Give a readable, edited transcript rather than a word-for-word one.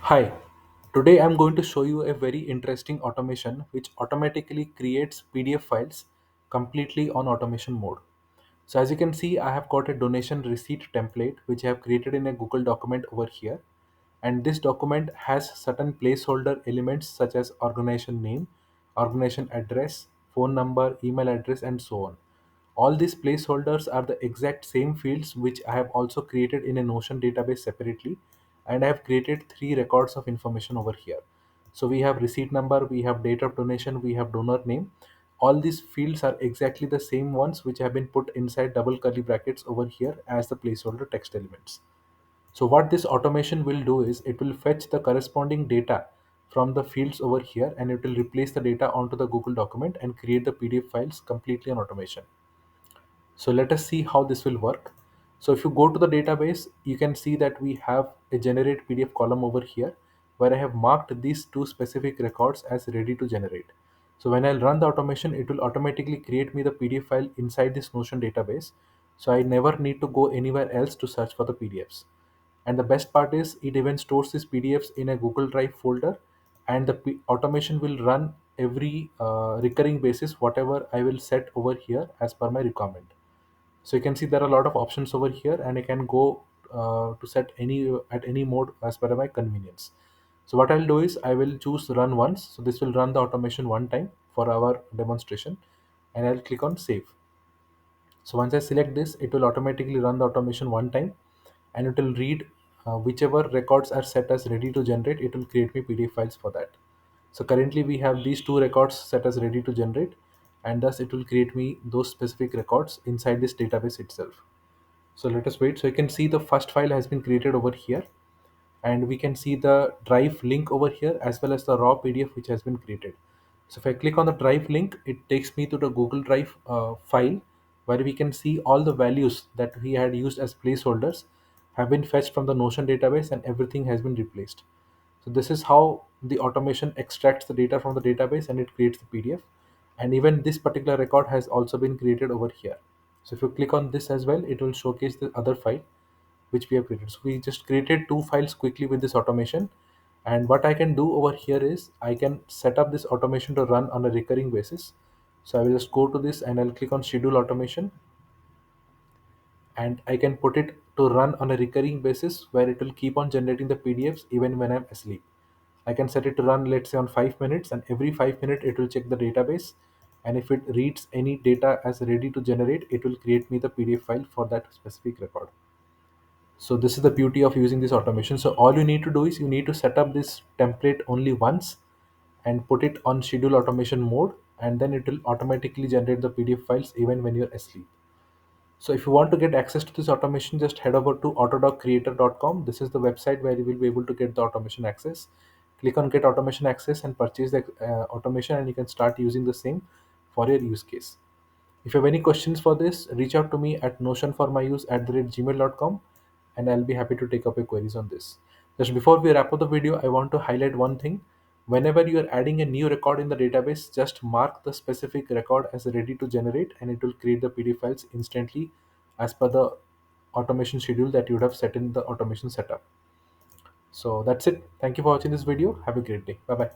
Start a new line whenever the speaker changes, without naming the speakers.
Hi, today I'm going to show you a very interesting automation which automatically creates PDF files completely on automation mode. So as you can see, I have got a donation receipt template which I have created in a Google document over here. And this document has certain placeholder elements such as organization name, organization address, phone number, email address, and so on. All these placeholders are the exact same fields which I have also created in a Notion database separately, and I have created three records of information over here. So we have receipt number, we have date of donation, we have donor name. All these fields are exactly the same ones which have been put inside double curly brackets over here as the placeholder text elements. So what this automation will do is it will fetch the corresponding data from the fields over here, and it will replace the data onto the Google document and create the PDF files completely on automation. So let us see how this will work. So if you go to the database, you can see that we have a generate PDF column over here where I have marked these two specific records as ready to generate. So when I'll run the automation, it will automatically create me the PDF file inside this Notion database. So I never need to go anywhere else to search for the PDFs. And the best part is it even stores these PDFs in a Google Drive folder, and the automation will run every recurring basis, whatever I will set over here as per my requirement. So you can see there are a lot of options over here, and I can go to set any at any mode as per my convenience. So what I'll do is I will choose run once. So this will run the automation one time for our demonstration, and I'll click on save. So once I select this, it will automatically run the automation one time, and it will read whichever records are set as ready to generate. It will create me PDF files for that. So currently we have these two records set as ready to generate, and thus it will create me those specific records inside this database itself. So let us wait. So you can see the first file has been created over here, and we can see the drive link over here as well as the raw PDF which has been created. So if I click on the drive link, it takes me to the Google Drive file where we can see all the values that we had used as placeholders have been fetched from the Notion database, and everything has been replaced. So this is how the automation extracts the data from the database and it creates the PDF. And even this particular record has also been created over here. So if you click on this as well, it will showcase the other file which we have created. So we just created two files quickly with this automation. And what I can do over here is I can set up this automation to run on a recurring basis. So I will just go to this and I'll click on schedule automation, and I can put it to run on a recurring basis where it will keep on generating the PDFs even when I'm asleep. I can set it to run, let's say, on 5 minutes, and every 5 minutes it will check the database. And if it reads any data as ready to generate, it will create me the PDF file for that specific record. So this is the beauty of using this automation. So all you need to do is you need to set up this template only once and put it on schedule automation mode, and then it will automatically generate the PDF files even when you're asleep. So if you want to get access to this automation, just head over to AutoDocCreator.com. This is the website where you will be able to get the automation access. Click on get automation access and purchase the automation, and you can start using the same for your use case. If you have any questions for this, reach out to me at notionformyuse@gmail.com, and I'll be happy to take up your queries on this. Just before we wrap up the video, I want to highlight one thing. Whenever you are adding a new record in the database, just mark the specific record as ready to generate, and it will create the PDF files instantly as per the automation schedule that you would have set in the automation setup. So that's it. Thank you for watching this video. Have a great day. Bye bye.